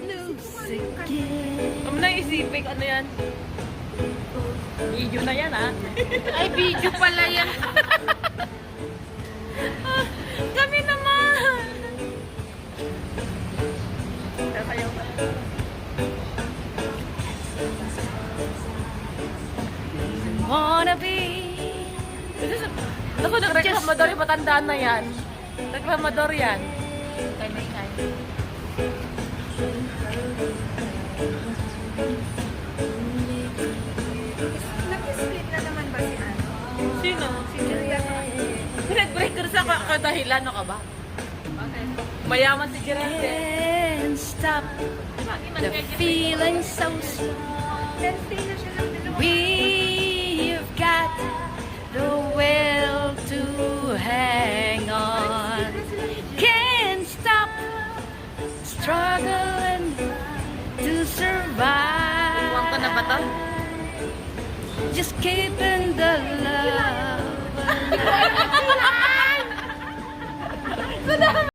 lose again. Ano na isipin, ano yan? Video na yan, ha? Ay, video pala yan. Kami naman! Kayo. Wanna be. Ako, nagreklamador yung matandaan na yan. Reklamador yan. Nag-split na naman ba si ano? Sino? Si Julia. Breaker sa kadahilan, ano ka ba? Mayaman si Gerard. Can't stop the feeling so strong. Wednesday na siya ng dalawa. We've got the will to hang on. Can't stop struggling to survive. Buwang ka na ba to? Just keeping the love.